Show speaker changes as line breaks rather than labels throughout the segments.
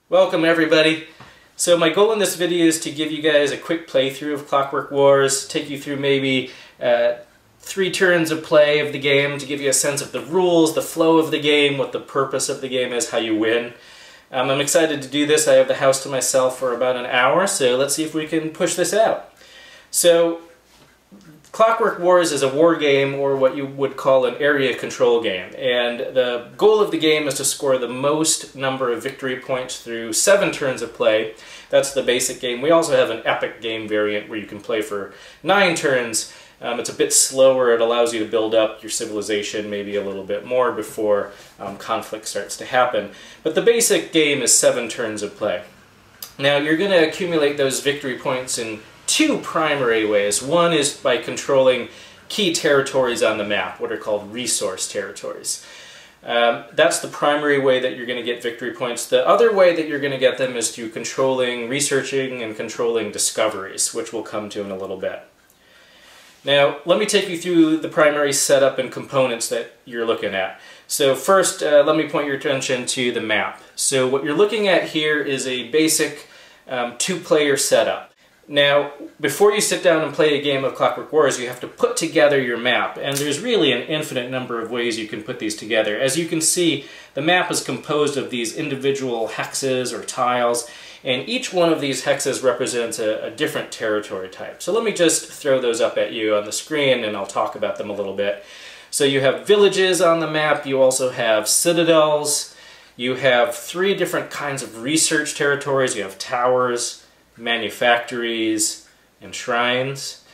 Welcome everybody. So my goal in this video is to give you guys a quick playthrough of Clockwork Wars, take you through maybe 3 turns of play of the game to give you a sense of the rules, the flow of the game, what the purpose of the game is, how you win. I'm excited to do this. I have the house to myself for about an hour, so let's see if we can push this out. So Clockwork Wars is a war game, or what you would call an area control game, and the goal of the game is to score the most number of victory points through 7 turns of play. That's the basic game. We also have an epic game variant where you can play for 9 turns. It's a bit slower. It allows you to build up your civilization maybe a little bit more before conflict starts to happen. But the basic game is 7 turns of play. Now you're going to accumulate those victory points in 2 primary ways. One is by controlling key territories on the map, what are called resource territories. That's the primary way that you're going to get victory points. The other way that you're going to get them is through controlling, researching, and controlling discoveries, which we'll come to in a little bit. Now, let me take you through the primary setup and components that you're looking at. So first, let me point your attention to the map. So what you're looking at here is a basic 2-player setup. Now, before you sit down and play a game of Clockwork Wars, you have to put together your map, and there's really an infinite number of ways you can put these together. As you can see, the map is composed of these individual hexes or tiles, and each one of these hexes represents a different territory type. So let me just throw those up at you on the screen, and I'll talk about them a little bit. So you have villages on the map, you also have citadels, you have 3 different kinds of research territories, you have towers, manufactories, and shrines.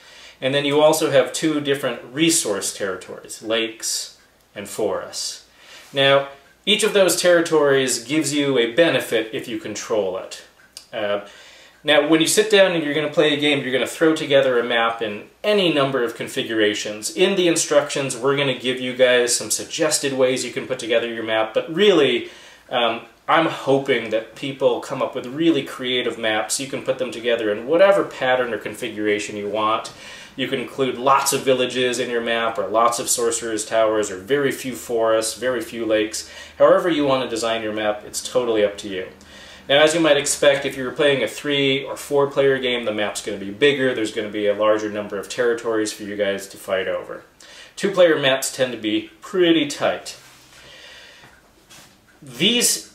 And then you also have 2 different resource territories, lakes and forests. Now, each of those territories gives you a benefit if you control it. Now, when you sit down and you're going to play a game, you're going to throw together a map in any number of configurations. In the instructions, we're going to give you guys some suggested ways you can put together your map, but really, I'm hoping that people come up with really creative maps. You can put them together in whatever pattern or configuration you want. You can include lots of villages in your map, or lots of sorcerers' towers, or very few forests, very few lakes. However you want to design your map, it's totally up to you. Now, as you might expect, if you're playing a 3- or 4-player game, the map's going to be bigger. There's going to be a larger number of territories for you guys to fight over. 2-player maps tend to be pretty tight. These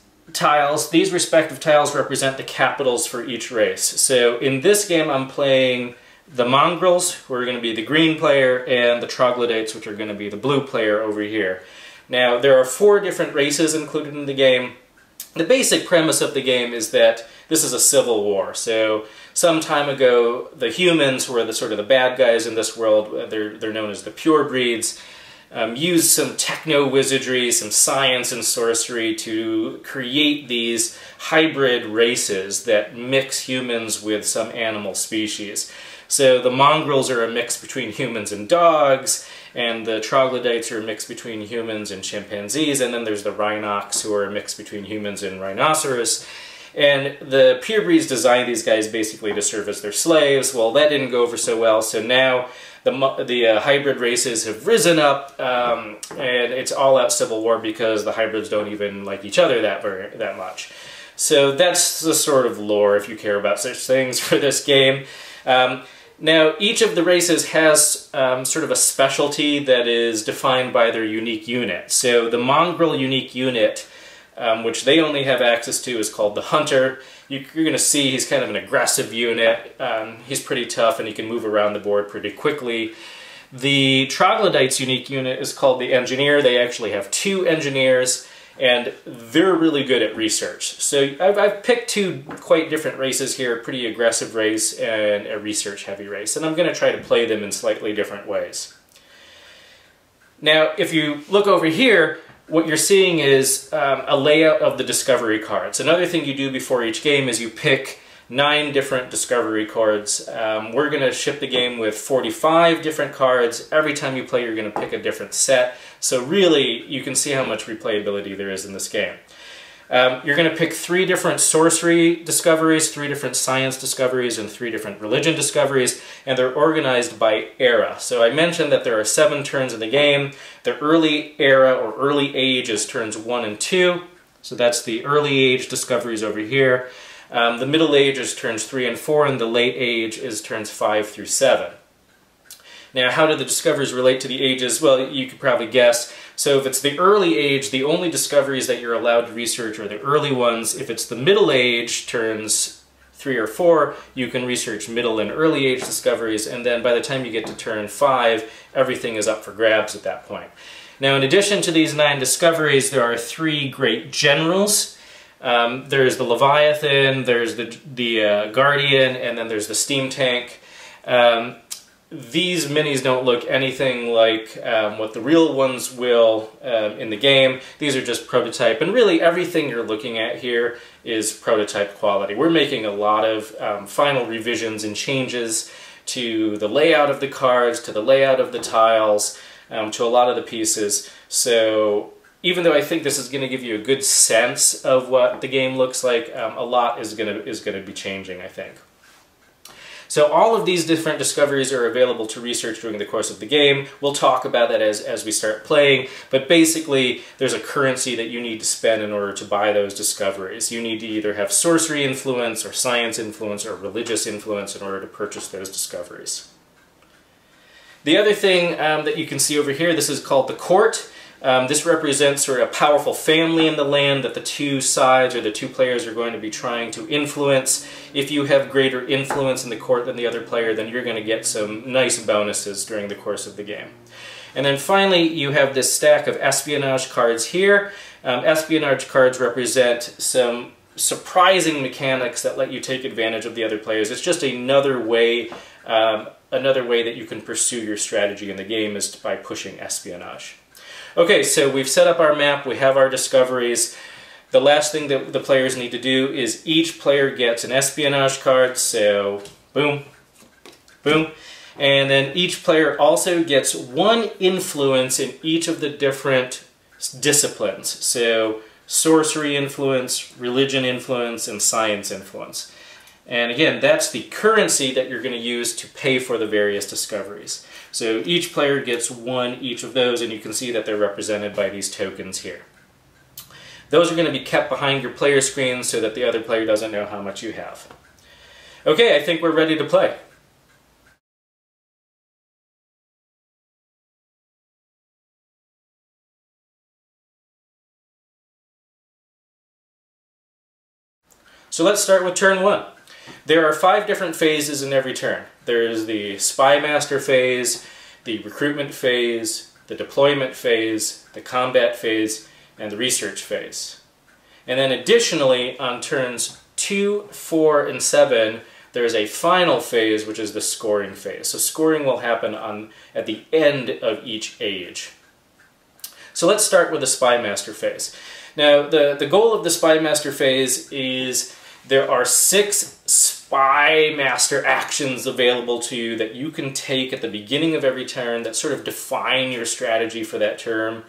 respective tiles represent the capitals for each race. So in this game I'm playing the Mongrels, who are going to be the green player, and the Troglodytes, which are going to be the blue player over here. Now there are 4 different races included in the game. The basic premise of the game is that this is a civil war. So some time ago the humans, who are the sort of the bad guys in this world, they're known as the pure breeds, used some techno-wizardry, some science and sorcery to create these hybrid races that mix humans with some animal species. So the Mongrels are a mix between humans and dogs, and the Troglodytes are a mix between humans and chimpanzees, and then there's the Rhinox, who are a mix between humans and rhinoceros. And the purebreds designed these guys basically to serve as their slaves. Well, that didn't go over so well, so now the hybrid races have risen up, and it's all-out civil war because the hybrids don't even like each other that much. So that's the sort of lore, if you care about such things, for this game. Now, each of the races has sort of a specialty that is defined by their unique unit. So the Mongrel unique unit, which they only have access to, is called the Hunter. You're going to see he's kind of an aggressive unit. He's pretty tough and he can move around the board pretty quickly. The Troglodytes unique unit is called the Engineer. They actually have 2 engineers, and they're really good at research. So I've picked 2 quite different races here, a pretty aggressive race and a research-heavy race, and I'm going to try to play them in slightly different ways. Now, if you look over here, what you're seeing is a layout of the discovery cards. Another thing you do before each game is you pick 9 different discovery cards. We're going to ship the game with 45 different cards. Every time you play, you're going to pick a different set. So really, you can see how much replayability there is in this game. You're going to pick 3 different sorcery discoveries, 3 different science discoveries, and 3 different religion discoveries, and they're organized by era. So I mentioned that there are 7 turns in the game. The early era or early age is turns 1 and 2. So that's the early age discoveries over here. The middle age is turns 3 and 4, and the late age is turns 5 through 7. Now, how do the discoveries relate to the ages? Well, you could probably guess. So if it's the early age, the only discoveries that you're allowed to research are the early ones. If it's the middle age, turns 3 or 4, you can research middle and early age discoveries, and then by the time you get to turn 5, everything is up for grabs at that point. Now, in addition to these 9 discoveries, there are 3 great generals. There's the Leviathan, there's the Guardian, and then there's the Steam Tank. These minis don't look anything like what the real ones will in the game. These are just prototype, and really everything you're looking at here is prototype quality. We're making a lot of final revisions and changes to the layout of the cards, to the layout of the tiles, to a lot of the pieces. So even though I think this is going to give you a good sense of what the game looks like, a lot is going to be changing, I think. So all of these different discoveries are available to research during the course of the game. We'll talk about that as we start playing, but basically there's a currency that you need to spend in order to buy those discoveries. You need to either have sorcery influence or science influence or religious influence in order to purchase those discoveries. The other thing that you can see over here, this is called the court. This represents sort of a powerful family in the land that the 2 sides or the 2 players are going to be trying to influence. If you have greater influence in the court than the other player, then you're going to get some nice bonuses during the course of the game. And then finally, you have this stack of espionage cards here. Espionage cards represent some surprising mechanics that let you take advantage of the other players. It's just another way that you can pursue your strategy in the game is by pushing espionage. Okay, so we've set up our map, we have our discoveries. The last thing that the players need to do is each player gets an espionage card, so boom, boom. And then each player also gets 1 influence in each of the different disciplines. So sorcery influence, religion influence, and science influence. And again, that's the currency that you're going to use to pay for the various discoveries. So each player gets 1 each of those, and you can see that they're represented by these tokens here. Those are going to be kept behind your player screen so that the other player doesn't know how much you have. Okay, I think we're ready to play. So let's start with turn 1. There are 5 different phases in every turn. There's the Spymaster Phase, the Recruitment Phase, the Deployment Phase, the Combat Phase, and the Research Phase. And then additionally, on turns 2, 4, and 7, there's a final phase, which is the Scoring Phase. So scoring will happen at the end of each age. So let's start with the Spymaster Phase. Now, the goal of the Spymaster Phase is there are 6 Spymaster actions available to you that you can take at the beginning of every turn that sort of define your strategy for that term.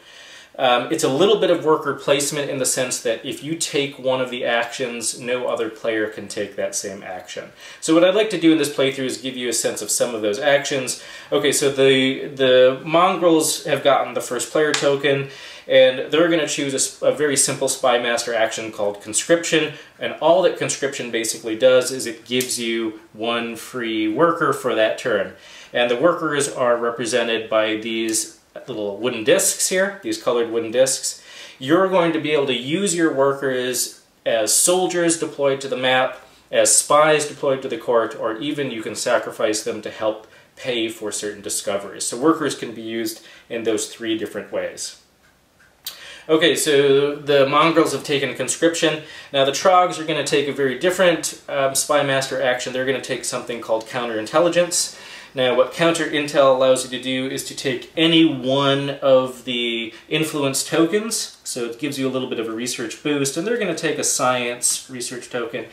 It's a little bit of worker placement in the sense that if you take one of the actions, no other player can take that same action. So what I'd like to do in this playthrough is give you a sense of some of those actions. Okay, so the Mongrels have gotten the first player token, and they're going to choose a very simple Spymaster action called Conscription, and all that Conscription basically does is it gives you 1 free worker for that turn. And the workers are represented by these little wooden discs here, these colored wooden discs. You're going to be able to use your workers as soldiers deployed to the map, as spies deployed to the court, or even you can sacrifice them to help pay for certain discoveries. So workers can be used in those 3 different ways. Okay, so the Mongrels have taken Conscription. Now the Trogs are going to take a very different Spymaster action. They're going to take something called Counterintelligence. Now what Counter-Intel allows you to do is to take any one of the influence tokens, so it gives you a little bit of a research boost, and they're going to take a science research token.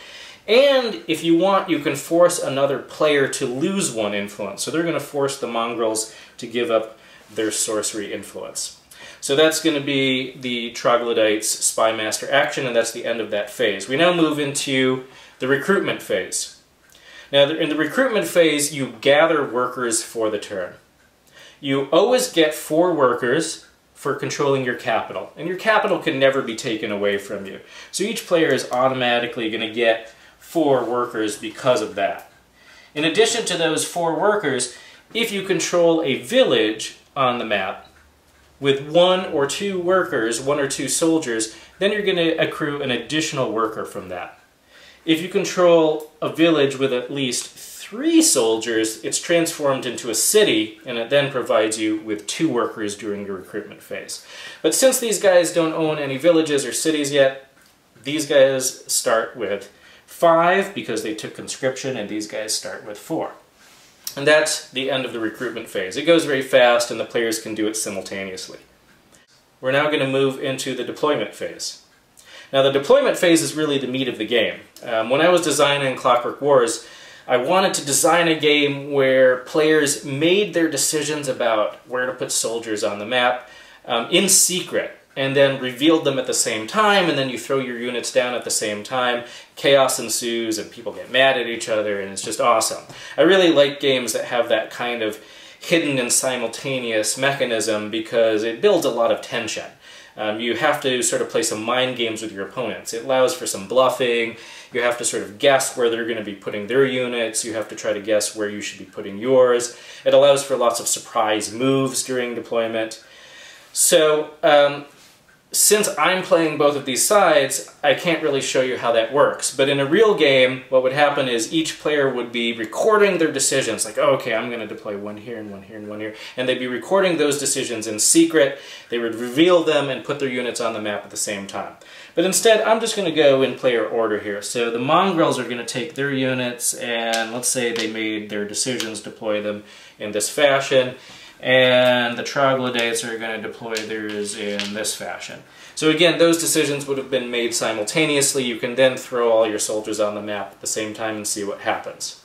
And if you want, you can force another player to lose 1 influence. So they're going to force the Mongrels to give up their sorcery influence. So that's going to be the Troglodytes Spymaster action, and that's the end of that phase. We now move into the Recruitment Phase. Now, in the Recruitment Phase, you gather workers for the turn. You always get 4 workers for controlling your capital, and your capital can never be taken away from you. So each player is automatically going to get 4 workers because of that. In addition to those 4 workers, if you control a village on the map with 1 or 2 workers, 1 or 2 soldiers, then you're going to accrue an additional worker from that. If you control a village with at least 3 soldiers, it's transformed into a city, and it then provides you with 2 workers during your recruitment phase. But since these guys don't own any villages or cities yet, these guys start with 5 because they took conscription, and these guys start with 4. And that's the end of the recruitment phase. It goes very fast, and the players can do it simultaneously. We're now going to move into the deployment phase. Now, the deployment phase is really the meat of the game. When I was designing Clockwork Wars, I wanted to design a game where players made their decisions about where to put soldiers on the map in secret, and then revealed them at the same time, and then you throw your units down at the same time. Chaos ensues, and people get mad at each other, and it's just awesome. I really like games that have that kind of hidden and simultaneous mechanism because it builds a lot of tension. You have to sort of play some mind games with your opponents. It allows for some bluffing. You have to sort of guess where they're going to be putting their units. You have to try to guess where you should be putting yours. It allows for lots of surprise moves during deployment. So, since I'm playing both of these sides, I can't really show you how that works. But in a real game, what would happen is each player would be recording their decisions, like, oh, okay, I'm going to deploy 1 here and 1 here and 1 here. And they'd be recording those decisions in secret. They would reveal them and put their units on the map at the same time. But instead, I'm just going to go in player order here. So the Mongrels are going to take their units, and let's say they made their decisions, deploy them in this fashion. And the Troglodytes are going to deploy theirs in this fashion. So again, those decisions would have been made simultaneously. You can then throw all your soldiers on the map at the same time and see what happens.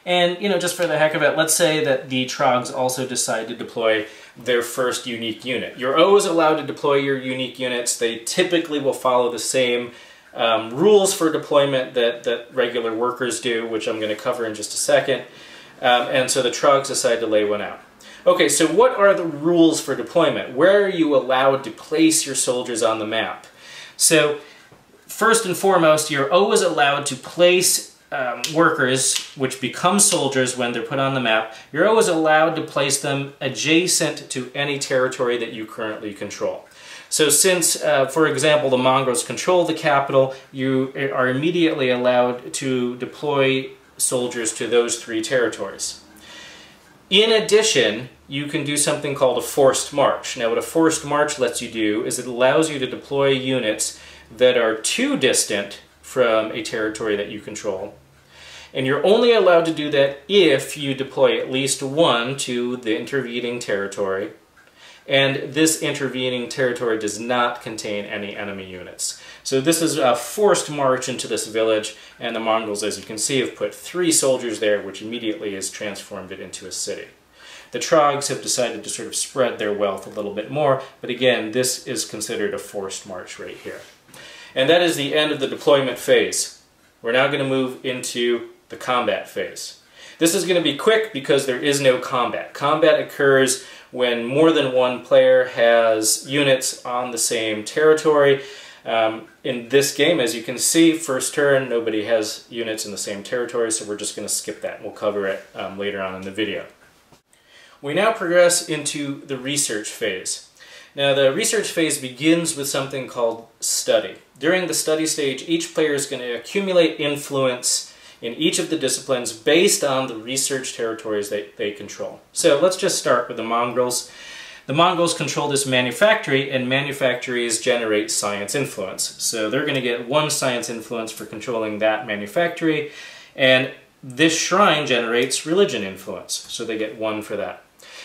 And, you know, just for the heck of it, let's say that the Trogs also decide to deploy their first unique unit. You're always allowed to deploy your unique units. They typically will follow the same rules for deployment that regular workers do, which I'm going to cover in just a second. And so the Trogs decide to lay one out. Okay, so what are the rules for deployment? Where are you allowed to place your soldiers on the map? So, first and foremost, you're always allowed to place workers, which become soldiers when they're put on the map. You're always allowed to place them adjacent to any territory that you currently control. So since, for example, the Mongrels control the capital, you are immediately allowed to deploy soldiers to those 3 territories. In addition, you can do something called a forced march. Now, what a forced march lets you do is it allows you to deploy units that are too distant from a territory that you control. And you're only allowed to do that if you deploy at least 1 to the intervening territory, and this intervening territory does not contain any enemy units. So this is a forced march into this village, and the Mongrels, as you can see, have put 3 soldiers there, which immediately has transformed it into a city. The Trogs have decided to sort of spread their wealth a little bit more, but again, this is considered a forced march right here. And that is the end of the deployment phase. We're now going to move into the combat phase. This is going to be quick because there is no combat. Combat occurs when more than 1 player has units on the same territory. In this game, as you can see, first turn, nobody has units in the same territory, so we're just going to skip that. We'll cover it later on in the video. We now progress into the research phase. Now, the research phase begins with something called study. During the study stage, each player is going to accumulate influence in each of the disciplines based on the research territories that they control. So let's just start with the Mongrels. The Mongrels control this manufactory, and manufactories generate science influence. So they're going to get 1 science influence for controlling that manufactory, and this shrine generates religion influence, so they get 1 for that.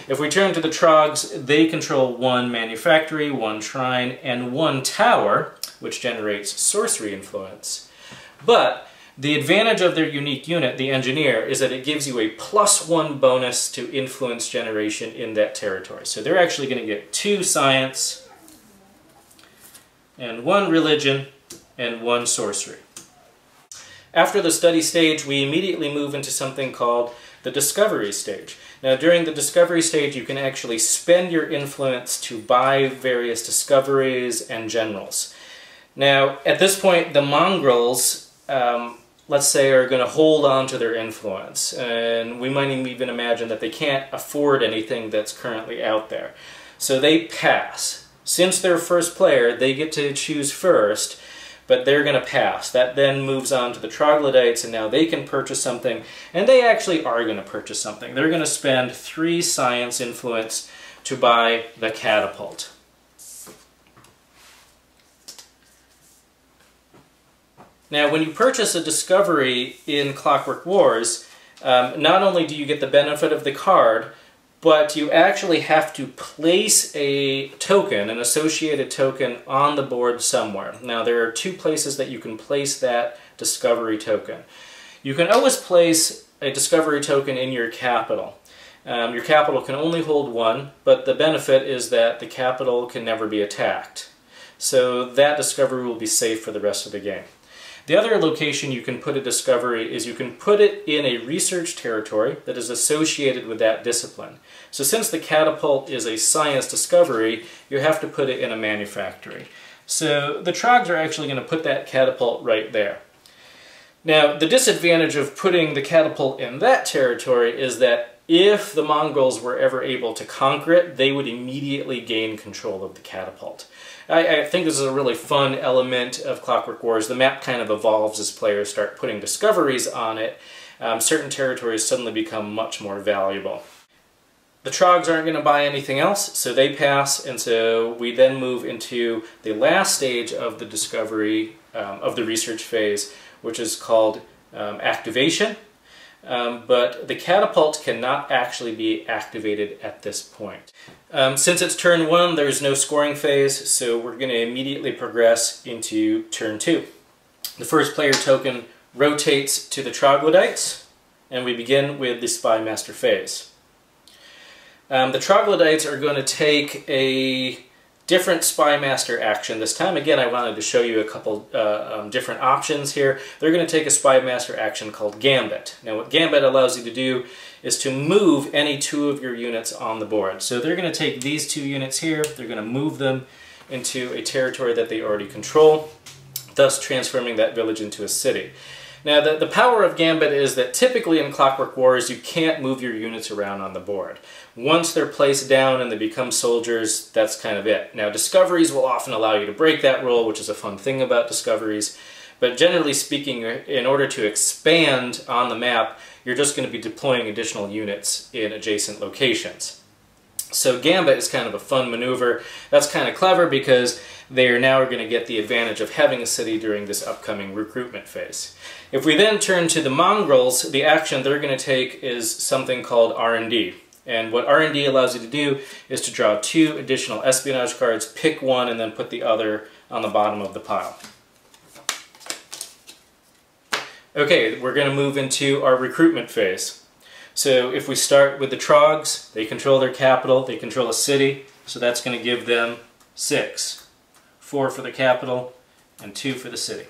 If we turn to the Trogs, they control 1 manufactory, 1 shrine, and 1 tower, which generates sorcery influence. But the advantage of their unique unit, the engineer, is that it gives you a +1 bonus to influence generation in that territory. So they're actually going to get 2 science, and 1 religion, and 1 sorcery. After the study stage, we immediately move into something called the discovery stage. Now during the discovery stage you can actually spend your influence to buy various discoveries and generals. Now at this point the Mongrels, let's say, are going to hold on to their influence, and we might even imagine that they can't afford anything that's currently out there. So they pass. Since they're first player, they get to choose first, but they're going to pass. That then moves on to the Troglodytes, and now they can purchase something, and they actually are going to purchase something. They're going to spend 3 science influence to buy the catapult. Now, when you purchase a discovery in Clockwork Wars, not only do you get the benefit of the card, but you actually have to place a token, an associated token, on the board somewhere. Now, there are 2 places that you can place that discovery token. You can always place a discovery token in your capital. Your capital can only hold 1, but the benefit is that the capital can never be attacked. So that discovery will be safe for the rest of the game. The other location you can put a discovery is you can put it in a research territory that is associated with that discipline. So since the catapult is a science discovery, you have to put it in a manufactory. So the Trogs are actually going to put that catapult right there. Now, the disadvantage of putting the catapult in that territory is that if the Mongrels were ever able to conquer it, they would immediately gain control of the catapult. I think this is a really fun element of Clockwork Wars. The map kind of evolves as players start putting discoveries on it. Certain territories suddenly become much more valuable. The Trogs aren't going to buy anything else, so they pass, and so we then move into the last stage of the discovery, of the research phase, which is called activation. But the catapult cannot actually be activated at this point. Since it's turn 1, there's no scoring phase, so we're going to immediately progress into turn 2. The first player token rotates to the Troglodytes, and we begin with the Spymaster Phase. The Troglodytes are going to take a different Spymaster action this time. Again, I wanted to show you a couple different options here. They're going to take a Spymaster action called Gambit. Now what Gambit allows you to do is to move any 2 of your units on the board. So they're going to take these 2 units here, they're going to move them into a territory that they already control, thus transforming that village into a city. Now the power of Gambit is that typically in Clockwork Wars you can't move your units around on the board. Once they're placed down and they become soldiers, that's kind of it. Now discoveries will often allow you to break that rule, which is a fun thing about discoveries, but generally speaking, in order to expand on the map, you're just going to be deploying additional units in adjacent locations. So Gambit is kind of a fun maneuver. That's kind of clever because they are now going to get the advantage of having a city during this upcoming recruitment phase. If we then turn to the Mongrels, the action they're going to take is something called R&D. And what R&D allows you to do is to draw 2 additional espionage cards, pick one, and then put the other on the bottom of the pile. Okay, we're going to move into our recruitment phase. So if we start with the Trogs, they control their capital, they control a city, so that's going to give them 6. 4 for the capital and 2 for the city.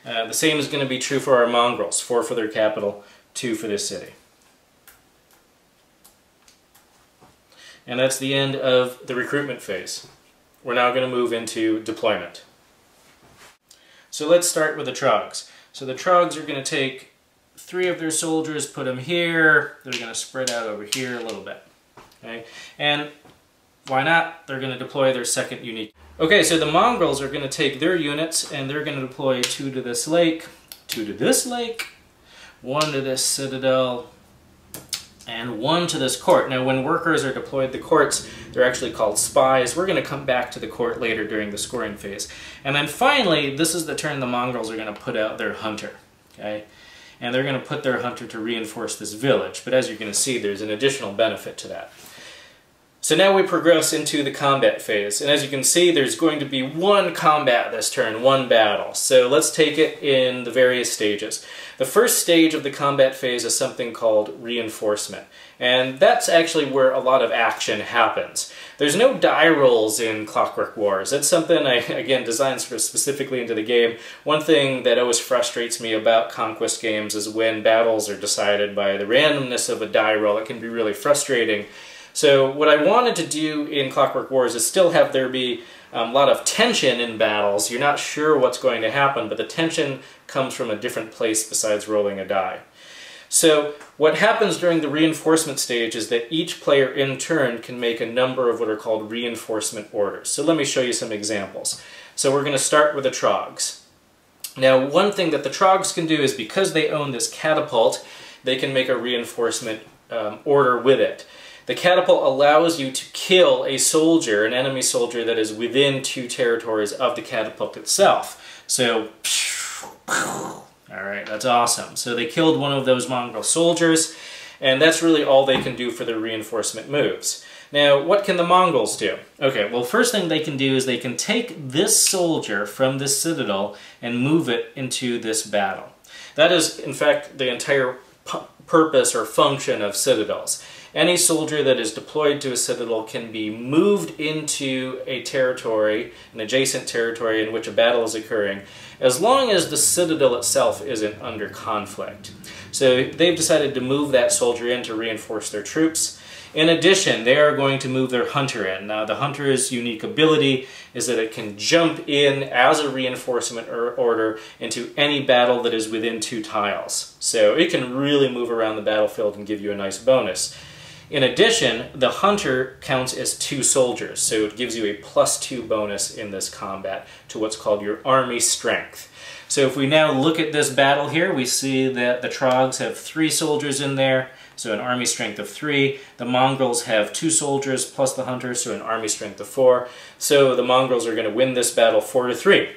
The same is going to be true for our Mongrels. 4 for their capital, 2 for their city. And that's the end of the recruitment phase. We're now going to move into deployment. So let's start with the Trogs. So the Trogs are going to take 3 of their soldiers, put them here. They're going to spread out over here a little bit. Okay? And why not? They're going to deploy their second unique. Okay, so the Mongrels are going to take their units and they're going to deploy 2 to this lake, 2 to this lake, 1 to this citadel, and 1 to this court. Now when workers are deployed to courts, they're actually called spies. We're going to come back to the court later during the scoring phase. And then finally, this is the turn the Mongrels are going to put out their hunter. Okay? And they're going to put their hunter to reinforce this village. But as you're going to see, there's an additional benefit to that. So now we progress into the combat phase. And as you can see, there's going to be 1 combat this turn, 1 battle. So let's take it in the various stages. The first stage of the combat phase is something called reinforcement. And that's actually where a lot of action happens. There's no die rolls in Clockwork Wars. That's something I, again, designed sort of specifically into the game. One thing that always frustrates me about Conquest games is when battles are decided by the randomness of a die roll. It can be really frustrating. So what I wanted to do in Clockwork Wars is still have there be a lot of tension in battles. You're not sure what's going to happen, but the tension comes from a different place besides rolling a die. So what happens during the reinforcement stage is that each player in turn can make a number of what are called reinforcement orders. So let me show you some examples. So we're going to start with the Trogs. Now, one thing that the Trogs can do is, because they own this catapult, they can make a reinforcement order with it. The catapult allows you to kill a soldier, an enemy soldier, that is within 2 territories of the catapult itself. So, alright, that's awesome. So they killed one of those Mongrel soldiers, and that's really all they can do for their reinforcement moves. Now, what can the Mongrels do? Okay, well, first thing they can do is they can take this soldier from this citadel and move it into this battle. That is, in fact, the entire purpose or function of citadels. Any soldier that is deployed to a citadel can be moved into a territory, an adjacent territory in which a battle is occurring, as long as the citadel itself isn't under conflict. So they've decided to move that soldier in to reinforce their troops. In addition, they are going to move their hunter in. Now, the hunter's unique ability is that it can jump in as a reinforcement order into any battle that is within 2 tiles. So it can really move around the battlefield and give you a nice bonus. In addition, the hunter counts as 2 soldiers, so it gives you a +2 bonus in this combat to what's called your army strength. So if we now look at this battle here, we see that the Trogs have 3 soldiers in there, so an army strength of 3. The Mongrels have 2 soldiers plus the hunter, so an army strength of 4. So the Mongrels are going to win this battle 4-3.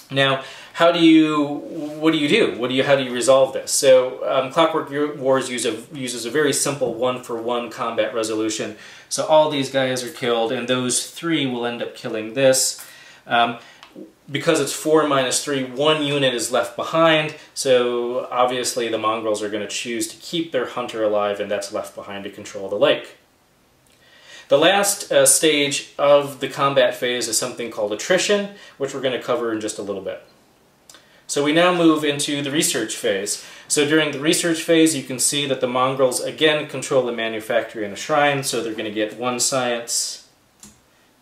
Now, what do you do? How do you resolve this? So Clockwork Wars uses a very simple 1-for-1 combat resolution. So all these guys are killed, and those 3 will end up killing this. Because it's 4 minus 3, 1 unit is left behind, so obviously the Mongrels are going to choose to keep their hunter alive, and that's left behind to control the lake. The last stage of the combat phase is something called Attrition, which we're going to cover in just a little bit. So we now move into the research phase. So during the research phase, you can see that the Mongrels again control the manufactory and a shrine, so they're going to get 1 science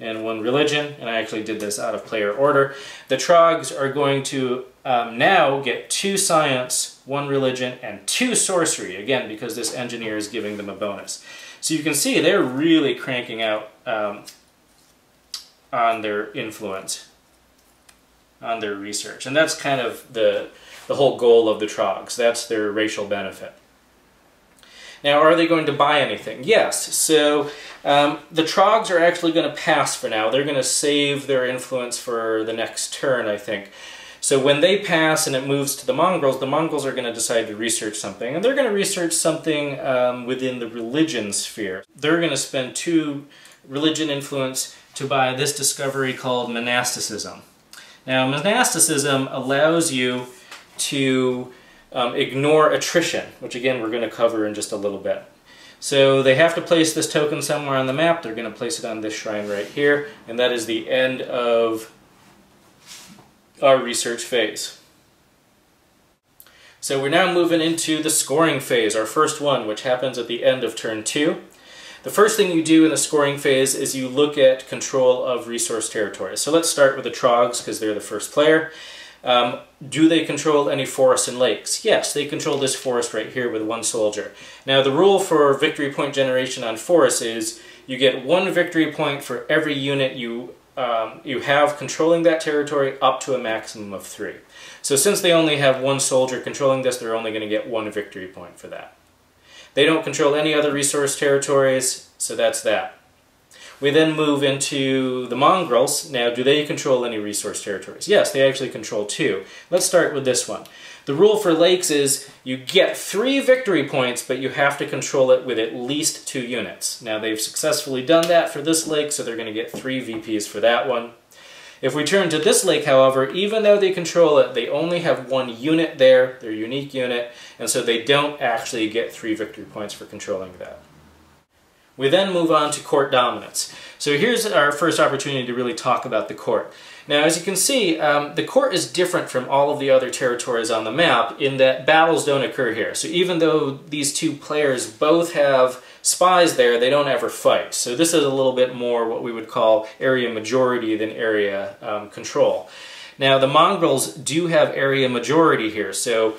and 1 religion, and I actually did this out of player order. The Trogs are going to now get 2 science, 1 religion, and 2 sorcery, again because this engineer is giving them a bonus. So you can see they're really cranking out on their influence, on their research, and that's kind of the whole goal of the Trogs. That's their racial benefit. Now, are they going to buy anything? Yes. So the Trogs are actually going to pass for now. They're going to save their influence for the next turn, I think. So when they pass and it moves to the Mongrels are going to decide to research something. And they're going to research something within the religion sphere. They're going to spend 2 religion influence to buy this discovery called monasticism. Now, monasticism allows you to ignore attrition, which again we're going to cover in just a little bit. So they have to place this token somewhere on the map. They're going to place it on this shrine right here, and that is the end of our research phase. So we're now moving into the scoring phase, our first one, which happens at the end of turn 2. The first thing you do in the scoring phase is you look at control of resource territories. So let's start with the Trogs because they're the first player. Do they control any forests and lakes? Yes, they control this forest right here with 1 soldier. Now the rule for victory point generation on forests is you get 1 victory point for every unit you have controlling that territory up to a maximum of 3. So since they only have 1 soldier controlling this, they're only going to get 1 victory point for that. They don't control any other resource territories, so that's that. We then move into the Mongrels. Now, do they control any resource territories? Yes, they actually control 2. Let's start with this one. The rule for lakes is you get 3 victory points, but you have to control it with at least 2 units. Now, they've successfully done that for this lake, so they're going to get 3 VPs for that one. If we turn to this lake, however, even though they control it, they only have 1 unit there, their unique unit, and so they don't actually get 3 victory points for controlling that. We then move on to court dominance. So here's our first opportunity to really talk about the court. Now, as you can see, the court is different from all of the other territories on the map in that battles don't occur here. So even though these two players both have spies there, they don't ever fight. So this is a little bit more what we would call area majority than area control. Now, the Mongrels do have area majority here. So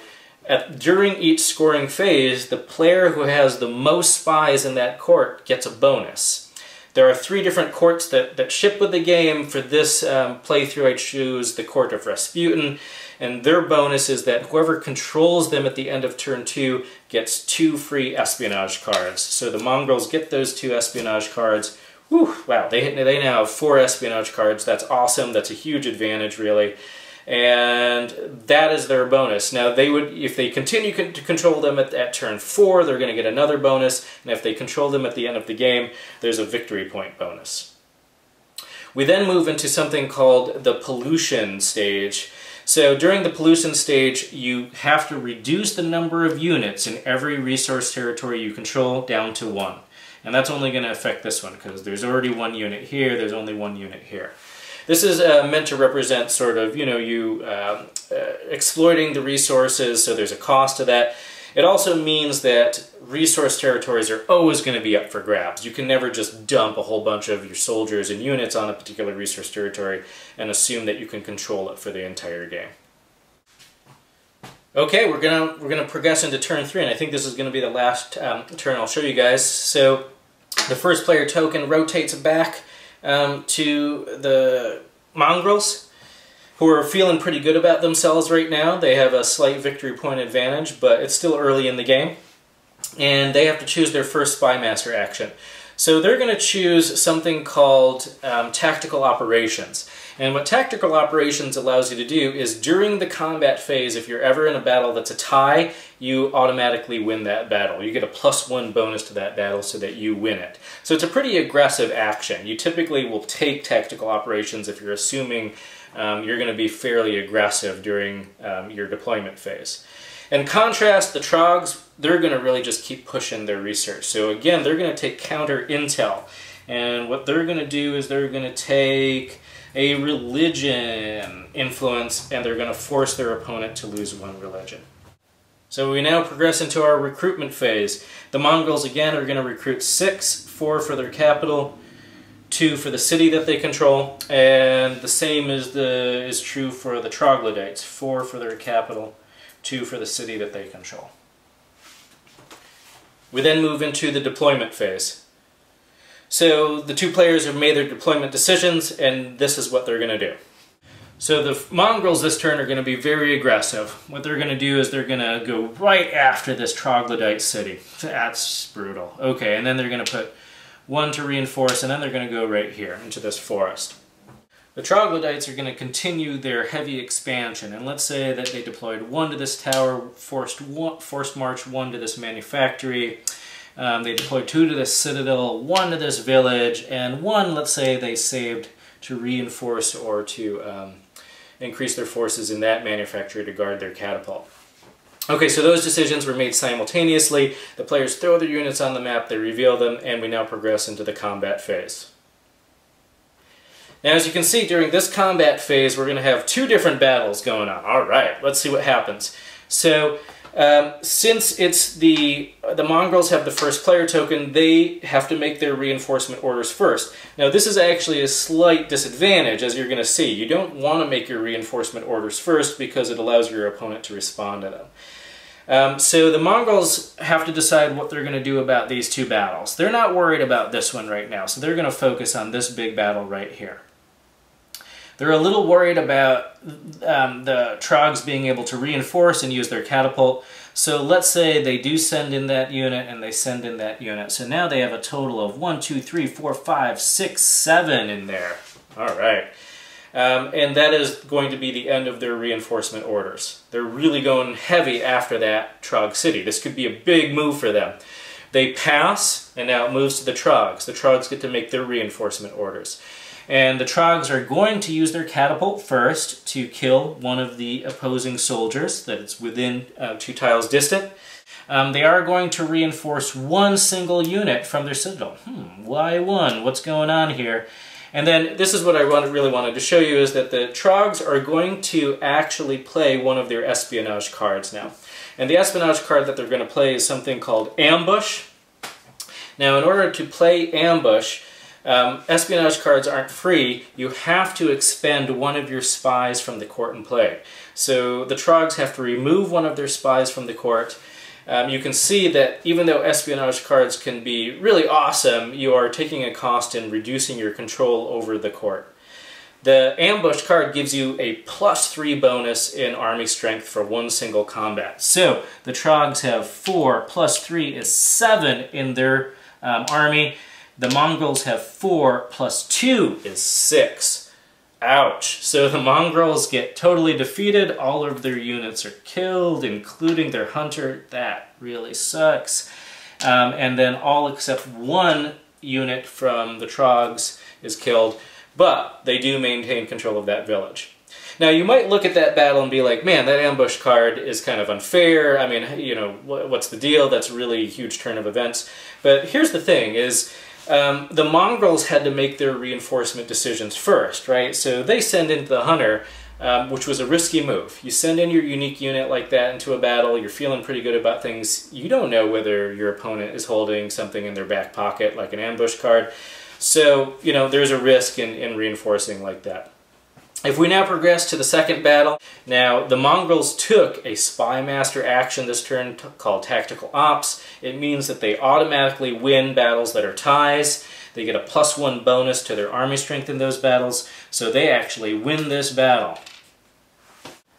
during each scoring phase, the player who has the most spies in that court gets a bonus. There are 3 different courts that ship with the game. For this playthrough, I choose the Court of Rasputin, and their bonus is that whoever controls them at the end of turn 2 gets 2 free espionage cards. So the Mongrels get those 2 espionage cards. Whew, wow, they now have 4 espionage cards. That's awesome. That's a huge advantage, really. And that is their bonus. Now, they would, if they continue to control them at turn 4, they're going to get another bonus, and if they control them at the end of the game, there's a victory point bonus. We then move into something called the pollution stage. So during the pollution stage, you have to reduce the number of units in every resource territory you control down to 1. And that's only going to affect this one, because there's already 1 unit here, there's only 1 unit here. This is meant to represent sort of, you exploiting the resources, so there's a cost to that. It also means that resource territories are always going to be up for grabs. You can never just dump a whole bunch of your soldiers and units on a particular resource territory and assume that you can control it for the entire game. Okay, we're gonna progress into turn 3, and I think this is going to be the last turn I'll show you guys. So the first player token rotates back to the Mongrels, who are feeling pretty good about themselves right now. They have a slight victory point advantage, but it's still early in the game. And they have to choose their first Spymaster action. So they're going to choose something called Tactical Operations. And what Tactical Operations allows you to do is during the combat phase, if you're ever in a battle that's a tie, you automatically win that battle. You get a +1 bonus to that battle so that you win it. So it's a pretty aggressive action. You typically will take Tactical Operations if you're assuming you're going to be fairly aggressive during your deployment phase. In contrast, the Trogs, they're going to really just keep pushing their research. So again, they're going to take counter intel. And what they're going to do is they're going to take a religion influence, and they're going to force their opponent to lose 1 religion. So we now progress into our recruitment phase. The Mongrels again are going to recruit 6, 4 for their capital, 2 for the city that they control, and the same is true for the Troglodytes. 4 for their capital, 2 for the city that they control. We then move into the deployment phase. So the 2 players have made their deployment decisions, and this is what they're going to do. So the Mongrels this turn are going to be very aggressive. What they're going to do is they're going to go right after this Troglodyte city. That's brutal. Okay, and then they're going to put 1 to reinforce, and then they're going to go right here into this forest. The Troglodytes are going to continue their heavy expansion, and let's say that they deployed 1 to this tower, forced march 1 to this manufactory. They deployed 2 to this citadel, 1 to this village, and 1, let's say, they saved to reinforce or to increase their forces in that manufactory to guard their catapult. Okay, so those decisions were made simultaneously. The players throw their units on the map, they reveal them, and we now progress into the combat phase. Now, as you can see, during this combat phase, we're going to have 2 different battles going on. All right, let's see what happens. So, since it's the Mongrels have the first player token, they have to make their reinforcement orders first. Now, this is actually a slight disadvantage, as you're going to see. You don't want to make your reinforcement orders first because it allows your opponent to respond to them. So the Mongrels have to decide what they're going to do about these 2 battles. They're not worried about this one right now, so they're going to focus on this big battle right here. They're a little worried about the Trogs being able to reinforce and use their catapult. So let's say they do send in that unit and they send in that unit. So now they have a total of 1, 2, 3, 4, 5, 6, 7 in there. All right. And that is going to be the end of their reinforcement orders. They're really going heavy after that Trog city. This could be a big move for them. They pass, and now it moves to the Trogs. The Trogs get to make their reinforcement orders. And the Trogs are going to use their catapult first to kill one of the opposing soldiers that is within 2 tiles distant. They are going to reinforce one single unit from their citadel. Why one? What's going on here? And then this is what I really wanted to show you, is that the Trogs are going to actually play one of their Espionage cards now. And the Espionage card that they're going to play is something called Ambush. Now, in order to play Ambush, Espionage cards aren't free. You have to expend one of your spies from the court in play. So the Trogs have to remove one of their spies from the court. You can see that even though Espionage cards can be really awesome, you are taking a cost in reducing your control over the court. The Ambush card gives you a +3 bonus in army strength for one single combat. So the Trogs have 4 + 3 is 7 in their army. The Mongrels have 4 + 2 is 6. Ouch. So the Mongrels get totally defeated. All of their units are killed, including their hunter. That really sucks. And then all except one unit from the Trogs is killed, but they do maintain control of that village. Now, you might look at that battle and be like, man, that Ambush card is kind of unfair. I mean, you know, what's the deal? That's really a huge turn of events. But here's the thing, is the Mongrels had to make their reinforcement decisions first, right? So they send into the hunter, which was a risky move. You send in your unique unit like that into a battle, you're feeling pretty good about things. You don't know whether your opponent is holding something in their back pocket, like an ambush card. So, you know, there's a risk in reinforcing like that. If we now progress to the second battle, now the Mongrels took a Spymaster action this turn called Tactical Ops. It means that they automatically win battles that are ties. They get a +1 bonus to their army strength in those battles, so they actually win this battle.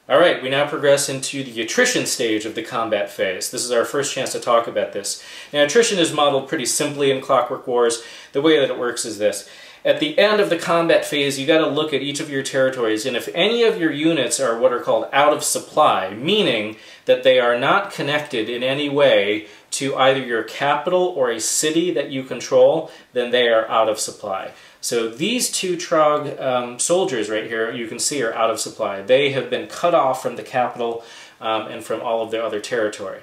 Alright, we now progress into the Attrition stage of the combat phase. This is our first chance to talk about this. Now, Attrition is modeled pretty simply in Clockwork Wars. The way that it works is this. At the end of the combat phase, you got to look at each of your territories, and if any of your units are what are called out of supply, meaning that they are not connected in any way to either your capital or a city that you control, then they are out of supply. So these 2 Trog soldiers right here, you can see, are out of supply. They have been cut off from the capital and from all of their other territory.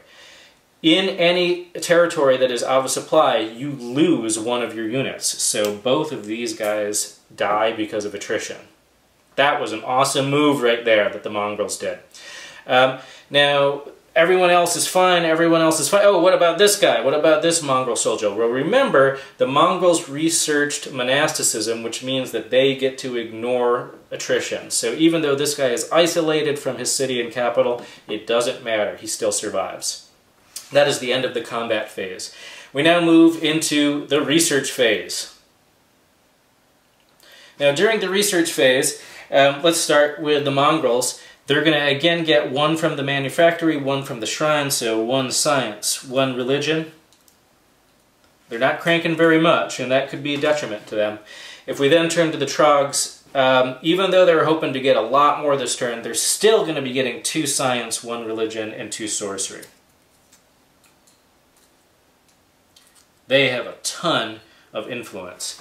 In any territory that is out of supply, you lose one of your units. So both of these guys die because of attrition. That was an awesome move right there that the Mongrels did. Now, everyone else is fine, everyone else is fine. Oh, what about this guy? What about this Mongrel soldier? Well, remember, the Mongrels researched monasticism, which means that they get to ignore attrition. So even though this guy is isolated from his city and capital, it doesn't matter. He still survives. That is the end of the combat phase. We now move into the research phase. Now, during the research phase, let's start with the Mongrels. They're going to again get 1 from the manufactory, 1 from the shrine, so 1 science, 1 religion. They're not cranking very much, and that could be a detriment to them. If we then turn to the Trogs, even though they're hoping to get a lot more this turn, they're still going to be getting 2 science, 1 religion, and 2 sorcery. They have a ton of influence.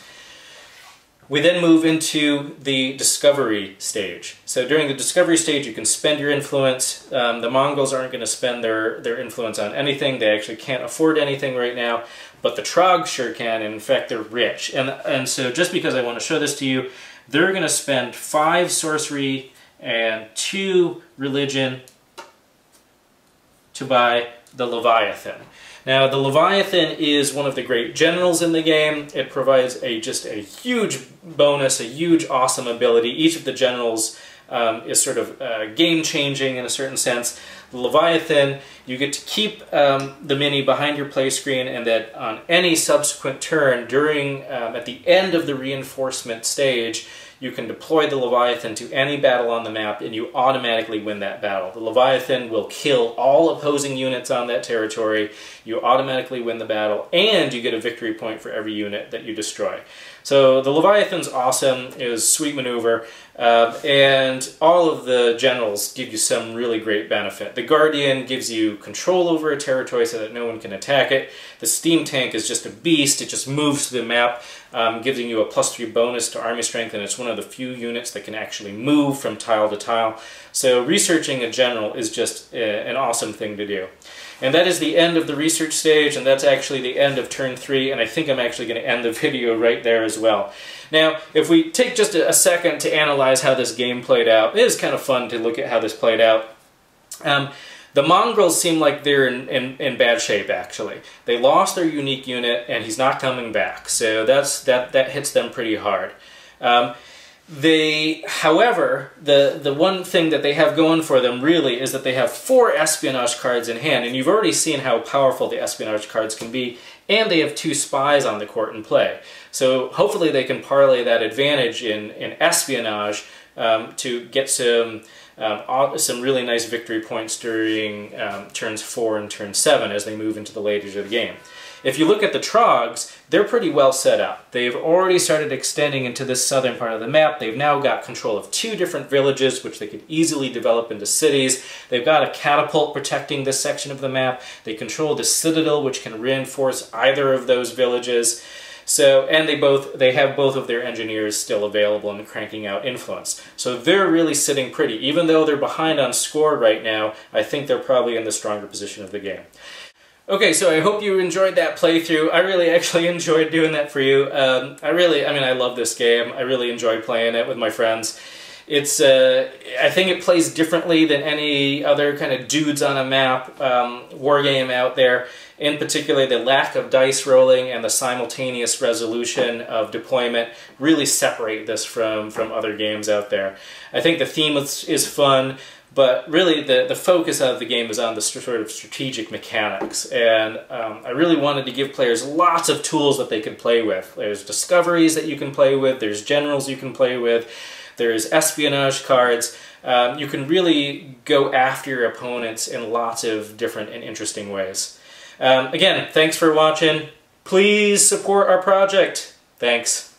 We then move into the discovery stage. So during the discovery stage, you can spend your influence. The Mongrels aren't going to spend their influence on anything. They actually can't afford anything right now, but the Trogs sure can, and in fact, they're rich. And so just because I want to show this to you, they're going to spend 5 sorcery and 2 religion to buy the Leviathan. Now, the Leviathan is one of the great generals in the game. It provides just a huge bonus, a huge awesome ability. Each of the generals is sort of game-changing in a certain sense. The Leviathan, you get to keep the mini behind your play screen, and that on any subsequent turn during, at the end of the reinforcement stage, you can deploy the Leviathan to any battle on the map, and you automatically win that battle. The Leviathan will kill all opposing units on that territory. You automatically win the battle, and you get a victory point for every unit that you destroy. So the Leviathan's awesome, is sweet maneuver, and all of the generals give you some really great benefit. The Guardian gives you control over a territory so that no one can attack it. The Steam Tank is just a beast, it just moves through the map, giving you a +3 bonus to army strength, and it's one of the few units that can actually move from tile to tile. So researching a general is just an awesome thing to do. And that is the end of the research stage, and that's actually the end of turn 3, and I think I'm actually going to end the video right there as well. Now, if we take just a second to analyze how this game played out, it is kind of fun to look at how this played out. The Mongrels seem like they're in bad shape, actually. They lost their unique unit, and he's not coming back, so that hits them pretty hard. However, the one thing that they have going for them really is that they have 4 espionage cards in hand, and you've already seen how powerful the espionage cards can be, and they have 2 spies on the court in play. So hopefully they can parlay that advantage in espionage to get some really nice victory points during turns 4 and turn 7 as they move into the later of the game. If you look at the Trogs, they're pretty well set up. They've already started extending into this southern part of the map. They've now got control of 2 different villages, which they could easily develop into cities. They've got a catapult protecting this section of the map. They control the citadel, which can reinforce either of those villages. So, and they have both of their engineers still available and cranking out influence. So they're really sitting pretty. Even though they're behind on score right now, I think they're probably in the stronger position of the game. Okay, so I hope you enjoyed that playthrough. I really actually enjoyed doing that for you. I love this game. I really enjoy playing it with my friends. It's, I think it plays differently than any other kind of dudes on a map war game out there. In particular, the lack of dice rolling and the simultaneous resolution of deployment really separate this from other games out there. I think the theme is fun. But really, the focus of the game is on the sort of strategic mechanics, and I really wanted to give players lots of tools that they could play with. There's discoveries that you can play with, there's generals you can play with, there's espionage cards. You can really go after your opponents in lots of different and interesting ways. Again, thanks for watching. Please support our project. Thanks.